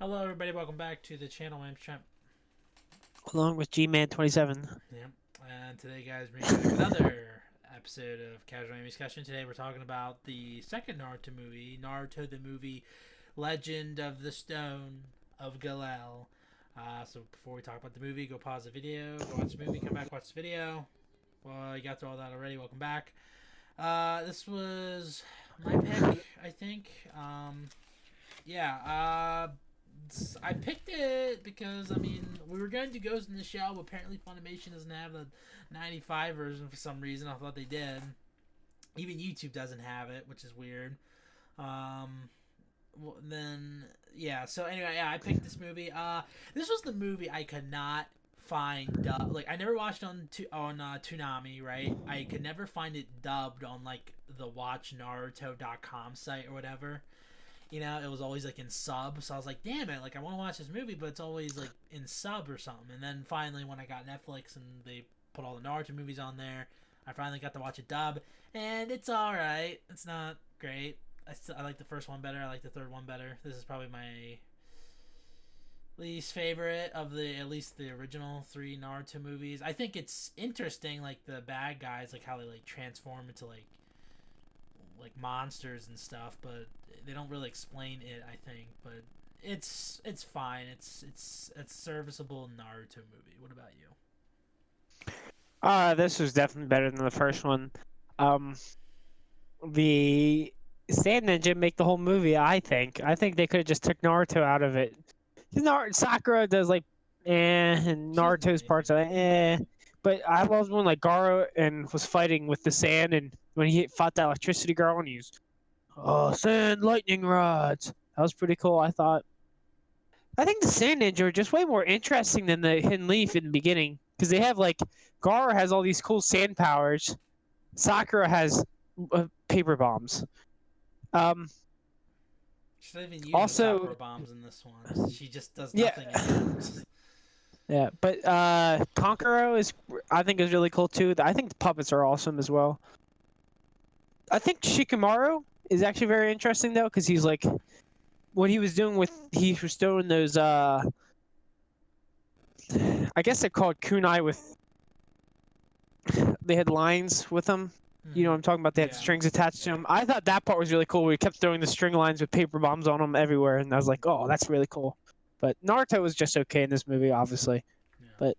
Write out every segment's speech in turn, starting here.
Hello, everybody. Welcome back to the channel. My name's Trent. Along with G-Man 27. Yep. And today, guys, bring back another episode of Casual Anime Discussion. Today, we're talking about the second Naruto movie, Naruto the Movie, Legend of the Stone of Gelel. So before we talk about the movie, go pause the video, go watch the movie, come back, watch the video. Well, you got through all that already. Welcome back. This was my pick, I think. Yeah. I picked it because we were going to Ghost in the Shell, but apparently Funimation doesn't have the '95 version for some reason. I thought they did. Even YouTube doesn't have it, which is weird. Well, then yeah. So anyway, yeah, I picked this movie. This was the movie I could not find like I never watched on Toonami, right? I could never find it dubbed on like the WatchNaruto.com site or whatever. It was always like in sub. So I was like, damn it, like I want to watch this movie, but it's always like in sub or something. And then finally, when I got Netflix and they put all the Naruto movies on there, I finally got to watch it dub, and it's all right. It's not great. I like the first one better. I like the third one better. This is probably my least favorite of at least the original three Naruto movies. I think it's interesting, like the bad guys, like how they like transform into like monsters and stuff, but they don't really explain it, I think. But it's fine. It's a serviceable Naruto movie. What about you? This was definitely better than the first one. Um, the Sand Ninja make the whole movie. I think. I think they could have just took Naruto out of it. Sakura does like, and She doesn't do Naruto's parts are anything. like, eh. But I loved when like Garo and was fighting with the sand, and when he fought that electricity girl, and he used sand lightning rods. That was pretty cool. I thought. I think the Sand Ninja are just way more interesting than the Hidden Leaf in the beginning, because they have like Gara has all these cool sand powers. Sakura has paper bombs. Um, She's not even using also, Sakura bombs in this one. She just does yeah, nothing and hits. yeah, but Konkoro I think is really cool too. I think the puppets are awesome as well. I think Shikamaru is actually very interesting though, because he's like what he was doing he was doing those I guess they're called kunai with they had lines with them. You know what I'm talking about? They had Yeah. strings attached to them. I thought that part was really cool. We kept throwing the string lines with paper bombs on them everywhere, and I was like, "Oh, that's really cool." But Naruto was just okay in this movie, obviously. Yeah. But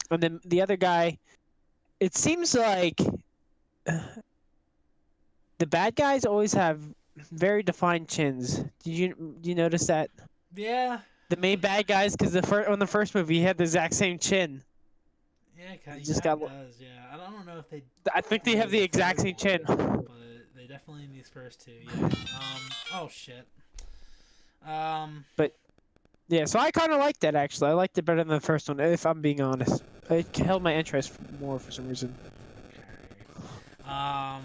and then the other guy, it seems like the bad guys always have very defined chins. Did you notice that? Yeah. The main bad guys, because on the first movie, he had the exact same chin. Yeah, He he just kind got. of does. Yeah, I don't know if they I think they do have in the the exact third same chin. one, but they definitely in these first two. Yeah. Oh shit. Um. But yeah, so I kind of liked that actually. I liked it better than the first one, if I'm being honest. It held my interest more for some reason. Okay. All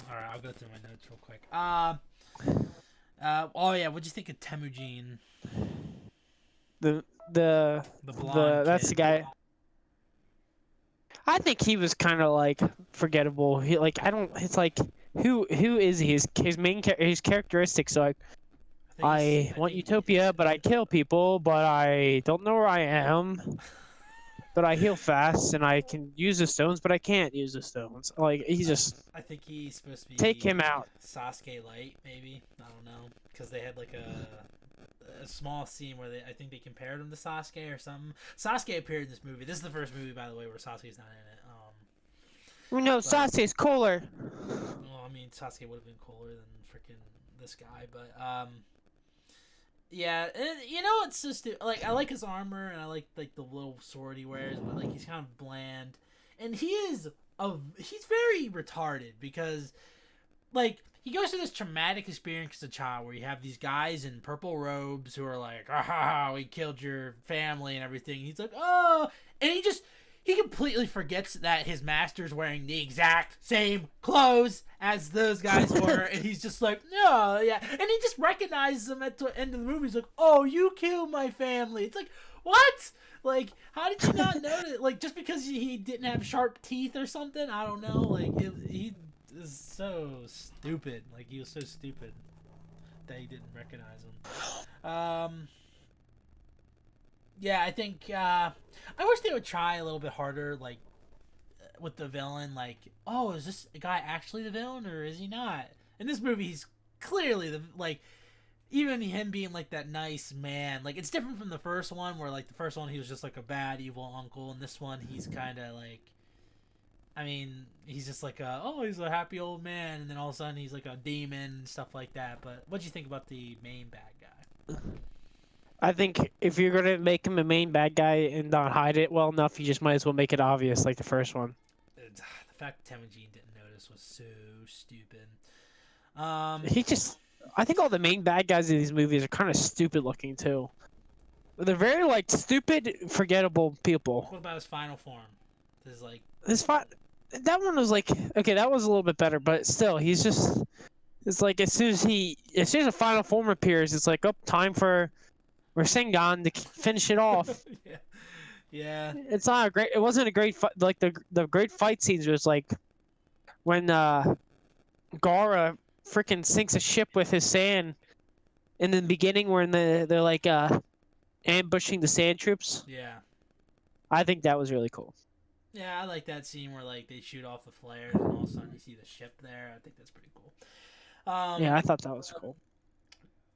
right, I'll go through my notes real quick. Oh yeah, what'd you think of Temujin, The the the blonde that's the kid? guy. I think he was kind of like forgettable. He like I don't. It's like who is he? His characteristics are like I I want think. utopia, but I kill people, but I don't know where I am. But I heal fast, and I can use the stones, but I can't use the stones. Like he's just I think he's supposed to take him be out. Sasuke light, maybe. I don't know, because they had like a small scene where I think they compared him to Sasuke or something. Sasuke appeared in this movie. This is the first movie, by the way, where Sasuke's not in it. No, But Sasuke's cooler. well, I mean, Sasuke would have been cooler than freaking this guy, but yeah, and it's just like I like his armor and I like the little sword he wears, but like he's kind of bland, and he's very retarded because like he goes through this traumatic experience as a child where you have these guys in purple robes who are like, ah, we killed your family and everything. He's like, oh, and he completely forgets that his master's wearing the exact same clothes as those guys were, and he's just like, no, yeah, and he just recognizes them at the end of the movie. He's like, oh, you killed my family. It's like, what? Like, how did you not notice? Like, just because he didn't have sharp teeth or something? I don't know. Like, he is so stupid. Like, he was so stupid that he didn't recognize him. Yeah, I think I wish they would try a little bit harder, like with the villain. Like, oh, is this guy actually the villain or is he not? In this movie, he's clearly the like. Even him being like that nice man, like it's different from the first one, where like the first one he was just like a bad evil uncle, and this one he's kind of like, I mean, he's just like he's a happy old man, and then all of a sudden he's like a demon and stuff like that. But what do you think about the main bad guy? I think if you're gonna make him a main bad guy and not hide it well enough, you just might as well make it obvious, like the first one. The fact that Temujin didn't notice was so stupid. I think all the main bad guys in these movies are kind of stupid looking too. They're very like stupid, forgettable people. What about his final form? His like That one was like okay, that was a little bit better, but still, it's like as soon as the final form appears, it's like time for Rasengan to finish it off. yeah. Yeah. It's not a great. It wasn't a great fight. Like the great fight scenes was like when Gara freaking sinks a ship with his sand in the beginning, where they're like ambushing the sand troops. Yeah. I think that was really cool. Yeah, I like that scene where like they shoot off the flares and all of a sudden you see the ship there. I think that's pretty cool. Yeah, I thought that was cool.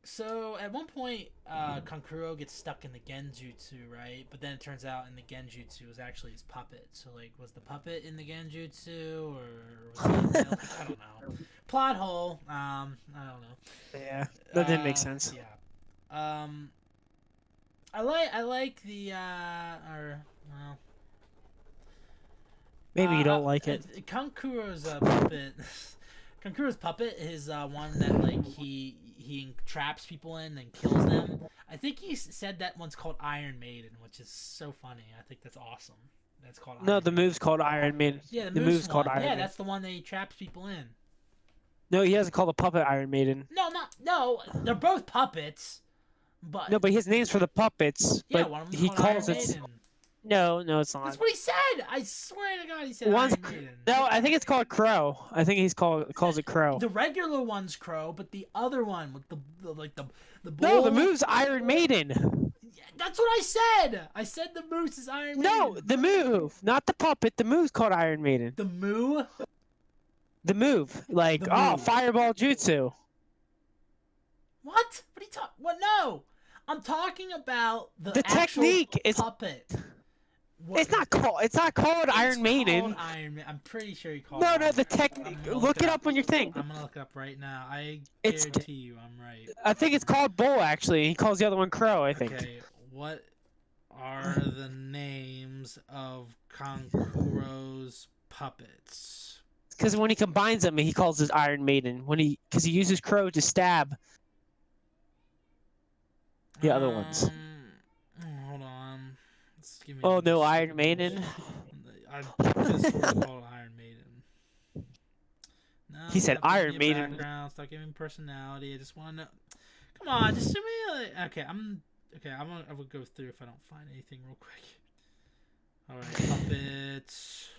So at one point, Kankuro gets stuck in the Genjutsu, right? But then it turns out in the Genjutsu was actually his puppet. So like, was the puppet in the Genjutsu or was he I don't know. Plot hole. I don't know. Yeah, that didn't make sense. Yeah. I like the well. Maybe you don't like it. Kankuro's puppet. Kankuro's puppet is one that like he traps people in and kills them. I think he said that one's called Iron Maiden, which is so funny. I think that's awesome. That's called Iron the move's called Iron Maiden. Yeah, the move's called one. Iron Maiden. Yeah, that's the one that he traps people in. No, he hasn't called the puppet Iron Maiden. No, they're both puppets. But no, but his name's for the puppets. Yeah, but one of them's he called calls Iron it. Maiden. No, it's not. That's what he said. I swear to God, he said One's, Iron Maiden. No, I think it's called Crow. I think calls it Crow. The regular one's Crow, but the other one with the bull. No, the move's Iron Maiden. Yeah, that's what I said. I said the moose is Iron Maiden. No, the move, not the puppet. The move's called Iron Maiden. The moo. The move, like Fireball Jutsu. What? What are you talking? What? No, I'm talking about the technique. It's puppet. It's not called Iron Maiden. I'm pretty sure he called. No, the technique. Look it up on your thing. I'm gonna look it up right now. I guarantee you, I'm right. I think it's called Bull. Actually, he calls the other one Crow. I think. Okay, what are the names of Kankuro's puppets? Because when he combines them, he calls it Iron Maiden. Because he uses Crow to stab the other ones. Hold on. Give me Iron Maiden. I just sort of called Iron Maiden. No, he said Iron Maiden. Background. Stop giving me personality. I just want to know. Come on, just give me okay. I will go through if I don't find anything real quick. All right, puppets.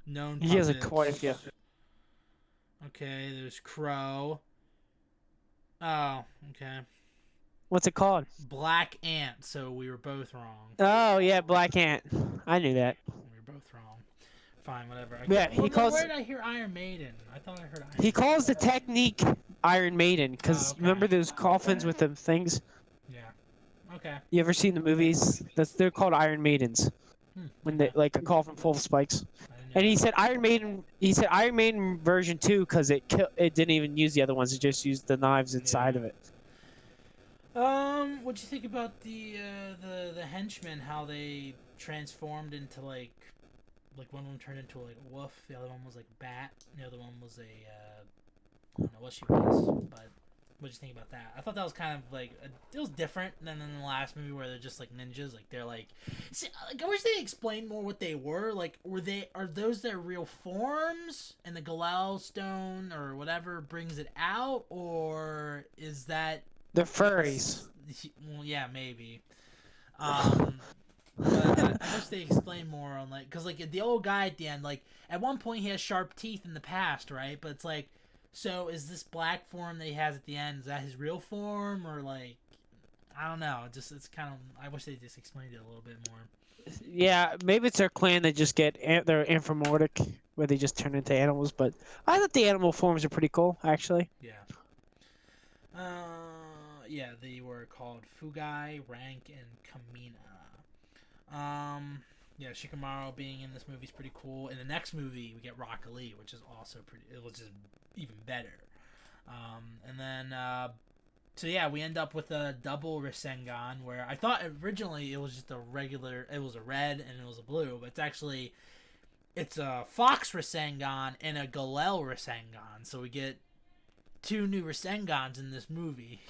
Known puppets. He has quite a few. Okay, there's Crow. Oh, okay. What's it called? Black Ant. So we were both wrong. Oh yeah, Black Ant. I knew that. We were both wrong. Fine, whatever. He calls. Where did I hear Iron Maiden? I thought I heard Iron. He calls the technique Iron Maiden because remember those coffins with the things. Yeah. Okay. You ever seen the movies? They're called Iron Maidens. When they like a coffin full of spikes. And he said Iron Maiden. He said Iron Maiden version 2 because it didn't even use the other ones. It just used the knives inside of it. What'd you think about the henchmen? How they transformed into like one of them turned into like a wolf, the other one was like a bat, the other one was a I don't know what she was, but what'd you think about that? I thought that was kind of like it was different than in the last movie where they're just like ninjas, like they're like. See, I wish they explained more what they were. Like, are those their real forms, and the Gelel stone or whatever brings it out, or is that? They're furries. Well, yeah, maybe. But I wish they explained more on like, cause like the old guy at the end, like at one point he has sharp teeth in the past, right? But it's like, so is this black form that he has at the end? Is that his real form, or like? I don't know. It's kind of. I wish they just explained it a little bit more. Yeah, maybe it's their clan that just get they're anthropomorphic, where they just turn into animals. But I thought the animal forms are pretty cool, actually. Yeah. Yeah, they were called Fugai, Rank, and Kamina. Yeah, Shikamaru being in this movie is pretty cool. In the next movie, we get Rock Lee, which is also pretty. It was just even better. And then, so yeah, we end up with a double Rasengan, where I thought originally it was just a regular. It was a red and it was a blue, but it's a Fox Rasengan and a Gelel Rasengan. So we get two new Rasengans in this movie.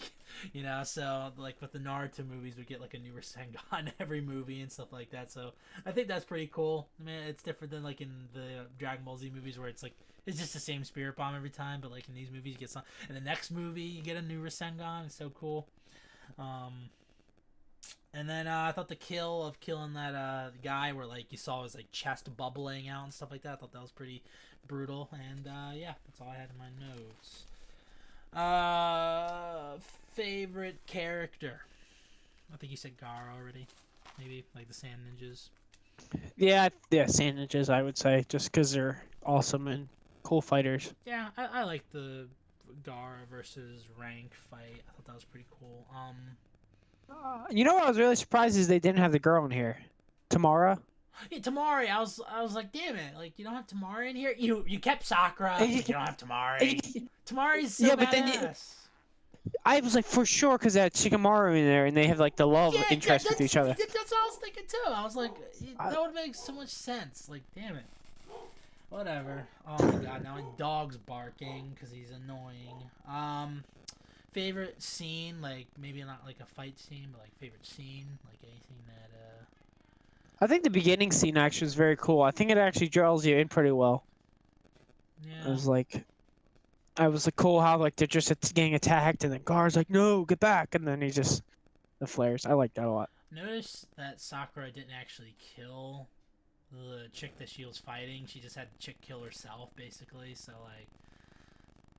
So like with the Naruto movies, we get like a new Rasengan every movie and stuff like that. So I think that's pretty cool. I mean, it's different than like in the Dragon Ball Z movies where it's like it's just the same Spirit Bomb every time. But like in these movies, you get some. In the next movie, you get a new Rasengan. It's so cool. And then I thought the killing that guy where like you saw his like chest bubbling out and stuff like that. I thought that was pretty brutal. And yeah, that's all I had in my notes. Favorite character? I think you said Gaara already. Maybe like the Sand Ninjas. Yeah, Sand Ninjas, I would say, just because they're awesome and cool fighters. Yeah, I like the Gaara versus Rank fight. I thought that was pretty cool. You know what I was really surprised is they didn't have the girl in here, Tamara. Yeah, Tamari. I was like, damn it! Like you don't have Tamari in here. You kept Sakura. But you don't have Tamari. Tamari's so but badass. then I was like, for sure, because they had Shikamaru in there, and they have like the love interest with each other. That's what I was thinking too. I was like, that would make so much sense. Like, damn it. Whatever. Oh my god, now my dog's barking because he's annoying. Favorite scene, like maybe not like a fight scene, but like favorite scene, like anything that I think the beginning scene actually was very cool. I think it actually draws you in pretty well. Yeah. I was like cool how like they're just getting attacked and then Gar's like, no, get back, and then he just the flares. I like that a lot. Notice that Sakura didn't actually kill the chick that she was fighting. She just had the chick kill herself, basically. So like,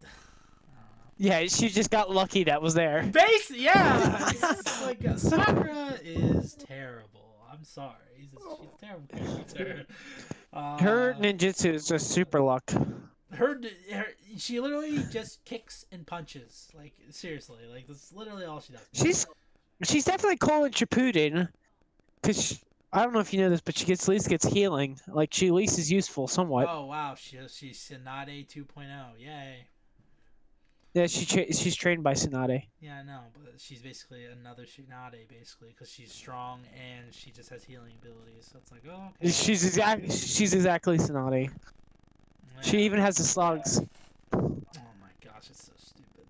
I don't know. Yeah, she just got lucky that was there. Yeah. It's like Sakura is terrible. I'm sorry. She's a terrible character. Her ninjutsu is just super luck. She literally just kicks and punches. Like seriously, like that's literally all she does. She's definitely cool in Shippuden, cause I don't know if you know this, but she at least gets healing. Like she at least is useful somewhat. Oh wow, she's Tsunade 2.0. Yay. Yeah, she's trained by Tsunade. Yeah, I know, but she's basically another Tsunade, basically, because she's strong and she just has healing abilities. So it's like, oh, okay. She's exactly Tsunade. Yeah. She even has the slugs. Oh my gosh, it's so stupid.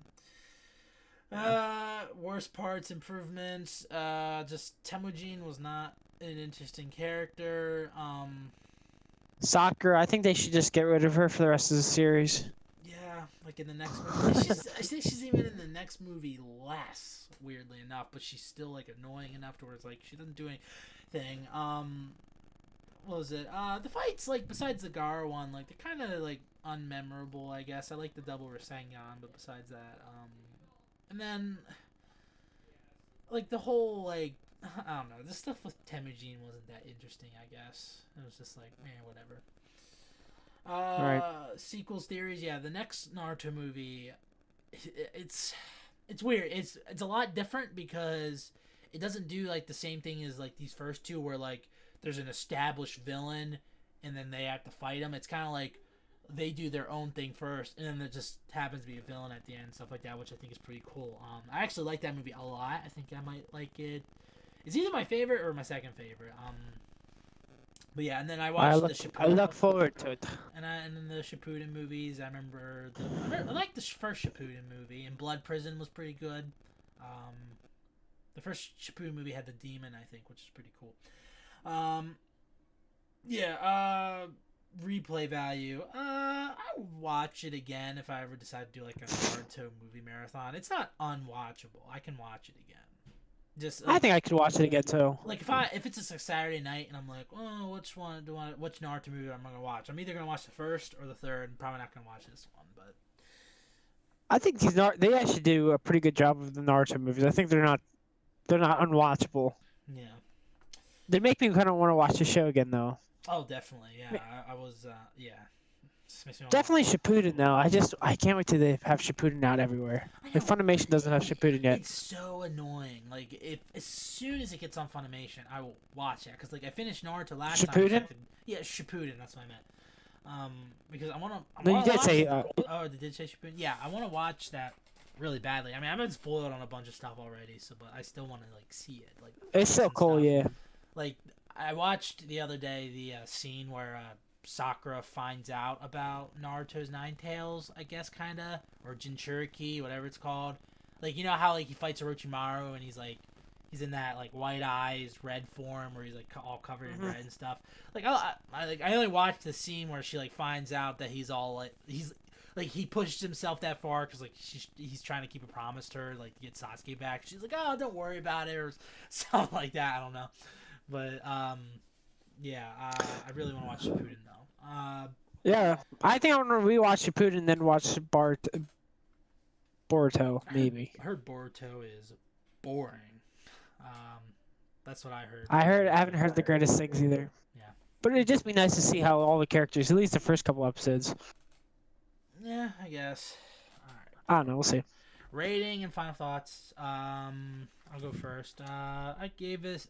Worst parts, improvements. Just Temujin was not an interesting character. Sakura, I think they should just get rid of her for the rest of the series. Yeah, like in the next movie. I think she's even in the next movie less, weirdly enough, but she's still like annoying enough to where it's like she doesn't do anything. What was it? The fights, like besides the Gaara one, like they're kind of like unmemorable, I guess. I like the double Rasengan, but besides that, and then like the whole like I don't know, the stuff with Temujin wasn't that interesting. I guess it was just like whatever. Right. Sequels theories, yeah. The next Naruto movie, it's weird. It's a lot different because it doesn't do like the same thing as like these first two, where like there's an established villain and then they have to fight him. It's kind of like they do their own thing first, and then there just happens to be a villain at the end, stuff like that, which I think is pretty cool. I actually like that movie a lot. I think I might like it. It's either my favorite or my second favorite. But yeah, and then I watched the Shippuden. I look forward to it. And then the Shippuden movies, I remember I liked the first Shippuden movie, and Blood Prison was pretty good. The first Shippuden movie had the demon, I think, which is pretty cool. Replay value. I would watch it again if I ever decide to do like a Naruto movie marathon. It's not unwatchable. I can watch it again. Just I think I could watch it again too. Like if it's a Saturday night and I'm like, oh, which Naruto movie am I gonna watch? I'm either gonna watch the first or the third. I'm probably not gonna watch this one, but I think they actually do a pretty good job of the Naruto movies. I think they're not they're not unwatchable. Yeah. They make me kind of want to watch the show again, though. Oh, definitely. Yeah, I was. Yeah. Just makes me wanna- Definitely Shippuden, though. I can't wait till they have Shippuden out everywhere. I know. Like, Funimation doesn't have Shippuden yet. It's so annoying. Like, if as soon as it gets on Funimation, I will watch it. Because, like, I finished Naruto last time. Shippuden? Yeah, Shippuden. That's what I meant. Because I want to. No, you did say. Oh, they did say Shippuden. Yeah, I want to watch that really badly. I mean, I've been spoiled on a bunch of stuff already, so but I still want to like see it. Like, It's so cool, stuff. yeah. Like, I watched the other day the scene where Sakura finds out about Naruto's Nine Tails, I guess, kind of, or Jinchuriki, whatever it's called. Like, you know how like he fights Orochimaru and he's in that like white eyes red form where he's like all covered in red and stuff. Like I only watched the scene where she like finds out that he's all like he pushed himself that far because like he's trying to keep a promise to her, like to get Sasuke back. She's like, oh, don't worry about it or something like that. I don't know, but yeah, I really want to watch Shippuden though. Yeah, I think I want to rewatch Shippuden and then watch Boruto, maybe. I heard Boruto is boring. That's what I heard. I haven't heard the greatest things either. Yeah. But it'd just be nice to see how all the characters, at least the first couple episodes. Yeah, I guess. All right. I don't know. We'll see. Rating and final thoughts. I'll go first. I gave this.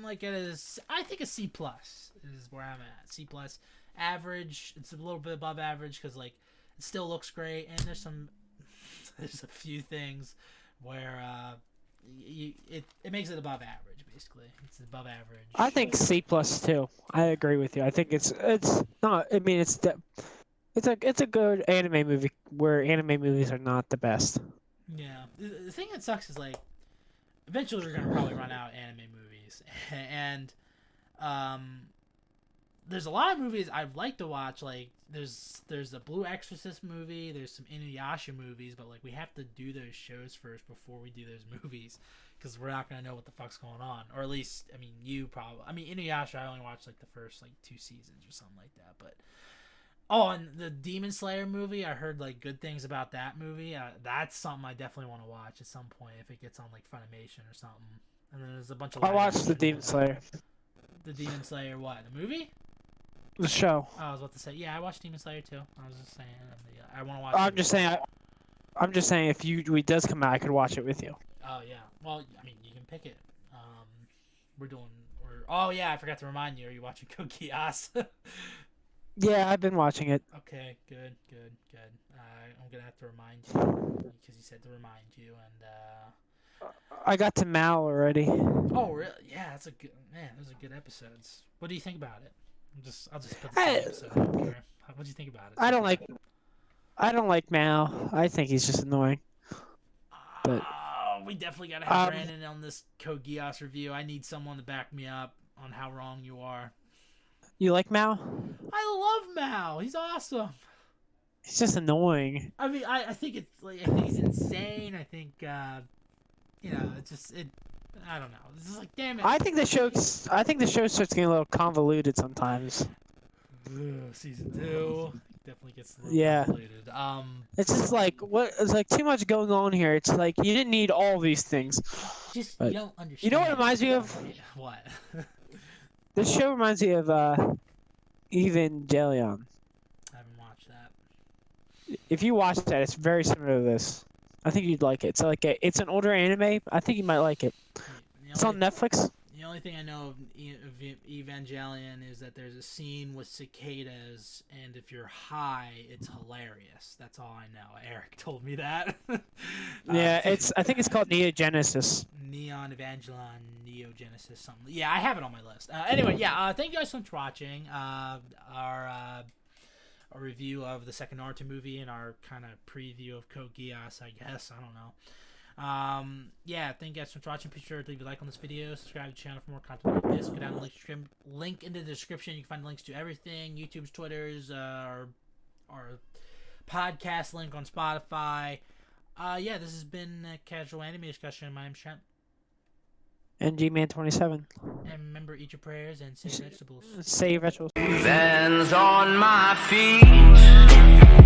Like I think a C plus is where I'm at. C plus, average. It's a little bit above average because like it still looks great, and there's a few things where it makes it above average. Basically, it's above average. I think C plus too. I agree with you. I think it's not. I mean, it's a good anime movie where anime movies are not the best. Yeah, the thing that sucks is like eventually we're gonna probably run out of anime movies, and there's a lot of movies I'd like to watch. Like there's a Blue Exorcist movie, there's some Inuyasha movies, but like we have to do those shows first before we do those movies because we're not gonna know what the fuck's going on, or at least I mean you probably. I mean Inuyasha I only watched like the first like 2 seasons or something like that, but. Oh, and the Demon Slayer movie, I heard like good things about that movie. That's something I definitely want to watch at some point if it gets on like Funimation or something. And then there's a bunch of. I watched the Demon Slayer. The Demon Slayer, what? The movie? The show. Oh, I was about to say, yeah, I watched Demon Slayer too. I was just saying, I want to watch. I'm just saying, if it does come out, I could watch it with you. Oh yeah, well, I mean, you can pick it. Oh yeah, I forgot to remind you. Are you watching Code Geass? Yeah, I've been watching it. Okay, good. I'm gonna have to remind you because you said to remind you, and I got to Mal already. Oh really? Yeah, that's a good man. Those are good episodes. What do you think about it? I'll just put this episode. I don't care. What do you think about it? I don't like Mal. I think he's just annoying. But we definitely gotta have Brandon on this Code Geass review. I need someone to back me up on how wrong you are. You like Mal? I love Mal. He's awesome. He's just annoying. I mean, I think it's like I think he's insane. I think it's just I don't know. It's just like damn it. I think the show starts getting a little convoluted sometimes. Season 2 definitely gets a little convoluted. It's just like it's like too much going on here. It's like you didn't need all these things. Just but you don't understand. You know what it reminds me of? What? This show reminds me of Evangelion. I haven't watched that. If you watch that, it's very similar to this. I think you'd like it. It's like it's an older anime. I think you might like it. It's on Netflix. The only thing I know of Evangelion is that there's a scene with cicadas, and if you're high, it's hilarious. That's all I know. Eric told me that. Yeah, I think it's called Neogenesis. Neon Evangelion, Neogenesis, something. Yeah, I have it on my list. Anyway, yeah. Thank you guys so much for watching our review of the second Naruto movie and our kind of preview of Code Geass. I guess I don't know. Yeah, thank you guys so much for watching. Be sure to leave a like on this video, subscribe to the channel for more content like this. Go down the link in the description. You can find links to everything: YouTube's, Twitter's, our podcast link on Spotify. Yeah, this has been a casual anime discussion. My name's Trent. And G-Man27. And remember, eat your prayers and save vegetables. Save vegetables. Hands on my feet.